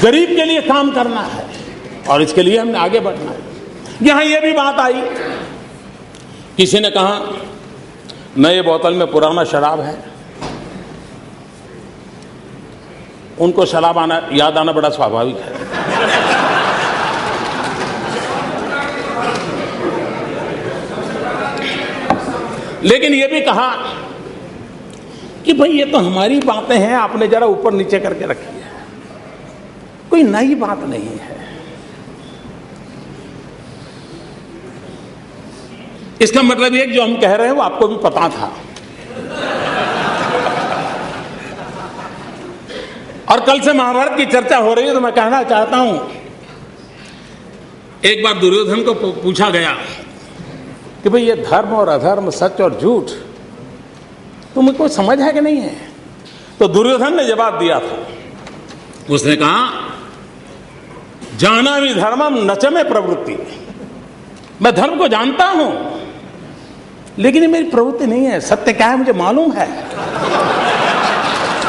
गरीब के लिए काम करना है और इसके लिए हमने आगे बढ़ना है। यहां यह भी बात आई, किसी ने कहा नए बोतल में पुराना शराब है। उनको शराब याद आना बड़ा स्वाभाविक है। लेकिन यह भी कहा कि भाई ये तो हमारी बातें हैं, आपने जरा ऊपर नीचे करके रखी है, कोई नई बात नहीं है। इसका मतलब ये कि जो हम कह रहे हैं वो आपको भी पता था। और कल से महाभारत की चर्चा हो रही है तो मैं कहना चाहता हूं, एक बार दुर्योधन को पूछा गया कि भाई ये धर्म और अधर्म, सच और झूठ तुमको समझ है कि नहीं है? तो दुर्योधन ने जवाब दिया था, उसने कहा जानामि धर्मम न च मे प्रवृत्ति, मैं धर्म को जानता हूं लेकिन ये मेरी प्रवृत्ति नहीं है। सत्य क्या है मुझे मालूम है,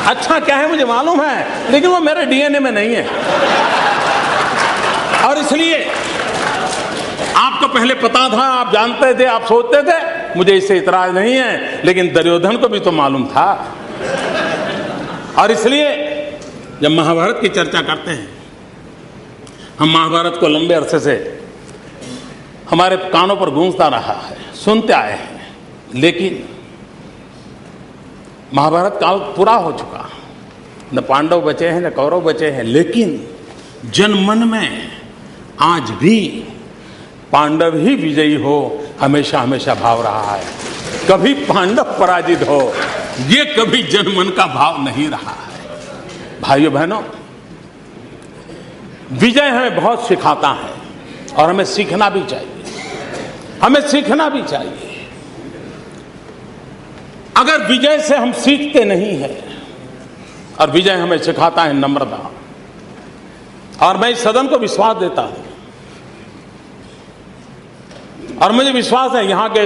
अच्छा क्या है मुझे मालूम है, लेकिन वो मेरे डीएनए में नहीं है। और इसलिए आपको पहले पता था, आप जानते थे, आप सोचते थे, मुझे इससे इतराज नहीं है, लेकिन दुर्योधन को भी तो मालूम था। और इसलिए जब महाभारत की चर्चा करते हैं, हम महाभारत को लंबे अरसे से हमारे कानों पर गूंजता रहा है, सुनते आए हैं, लेकिन महाभारत काल पूरा हो चुका, न पांडव बचे हैं न कौरव बचे हैं, लेकिन जनमन में आज भी पांडव ही विजयी हो हमेशा हमेशा भाव रहा है। कभी पांडव पराजित हो ये कभी जनमन का भाव नहीं रहा है। भाइयों बहनों, विजय हमें बहुत सिखाता है और हमें सीखना भी चाहिए, हमें सीखना भी चाहिए। अगर विजय से हम सीखते नहीं हैं, और विजय हमें सिखाता है नम्रता, और मैं इस सदन को विश्वास देता हूं और मुझे विश्वास है यहां के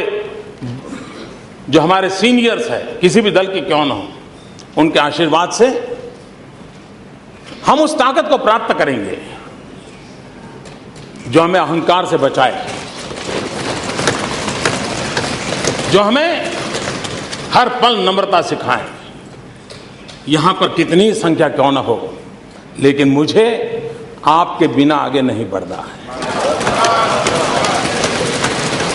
जो हमारे सीनियर्स हैं, किसी भी दल के क्यों न हो, उनके आशीर्वाद से हम उस ताकत को प्राप्त करेंगे जो हमें अहंकार से बचाए, जो हमें हर पल नम्रता सिखाए। यहां पर कितनी संख्या क्यों न हो, लेकिन मुझे आपके बिना आगे नहीं बढ़ना है।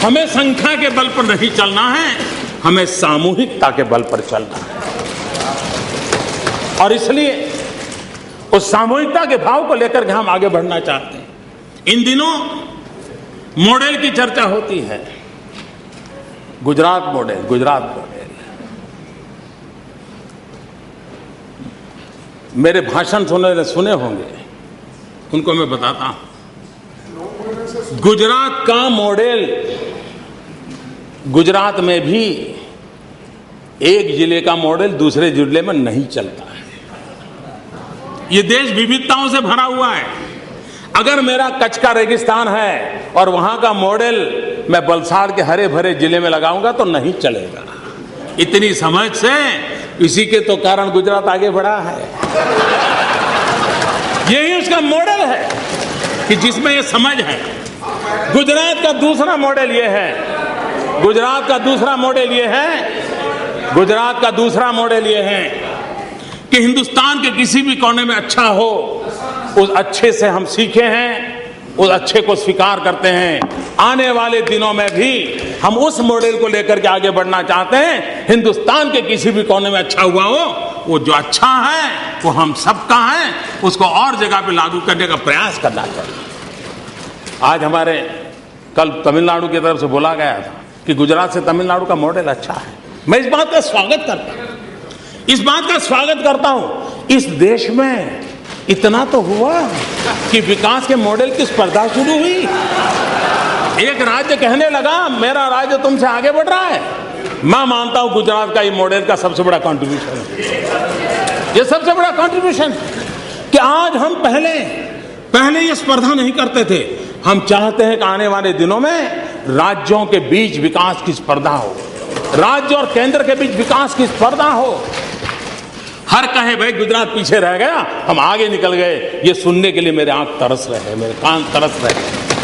हमें संख्या के बल पर नहीं चलना है, हमें सामूहिकता के बल पर चलना है। और इसलिए उस सामूहिकता के भाव को लेकर के हम आगे बढ़ना चाहते हैं। इन दिनों मॉडल की चर्चा होती है, गुजरात मॉडल, गुजरात मॉडल। मेरे भाषण सुने होंगे, उनको मैं बताता हूं। गुजरात का मॉडल, गुजरात में भी एक जिले का मॉडल दूसरे जिले में नहीं चलता है। ये देश विविधताओं से भरा हुआ है। अगर मेरा कच्छ का रेगिस्तान है और वहां का मॉडल मैं वलसाड़ के हरे भरे जिले में लगाऊंगा तो नहीं चलेगा। इतनी समझ से इसी के तो कारण गुजरात आगे बढ़ा है। यही उसका मॉडल है कि जिसमें ये समझ है। गुजरात का दूसरा मॉडल ये है, गुजरात का दूसरा मॉडल ये है, गुजरात का दूसरा मॉडल ये है कि हिंदुस्तान के किसी भी कोने में अच्छा हो, उस अच्छे से हम सीखे हैं, उस अच्छे को स्वीकार करते हैं। आने वाले दिनों में भी हम उस मॉडल को लेकर के आगे बढ़ना चाहते हैं। हिंदुस्तान के किसी भी कोने में अच्छा हुआ हो, वो जो अच्छा है वो हम सबका है, उसको और जगह पे लागू करने का प्रयास करना चाहिए। आज हमारे कल तमिलनाडु की तरफ से बोला गया था कि गुजरात से तमिलनाडु का मॉडल अच्छा है। मैं इस बात का स्वागत करता हूं, इस बात का स्वागत करता हूं। इस देश में इतना तो हुआ कि विकास के मॉडल की स्पर्धा शुरू हुई। एक राज्य कहने लगा मेरा राज्य तुमसे आगे बढ़ रहा है। मैं मानता हूं गुजरात का ये मॉडल का सबसे बड़ा कंट्रीब्यूशन है। ये सबसे बड़ा कंट्रीब्यूशन कि आज हम पहले ये स्पर्धा नहीं करते थे। हम चाहते हैं कि आने वाले दिनों में राज्यों के बीच विकास की स्पर्धा हो, राज्य और केंद्र के बीच विकास की स्पर्धा हो। हर कहे भाई गुजरात पीछे रह गया, हम आगे निकल गए, ये सुनने के लिए मेरे आंख तरस रहे, मेरे कान तरस रहे।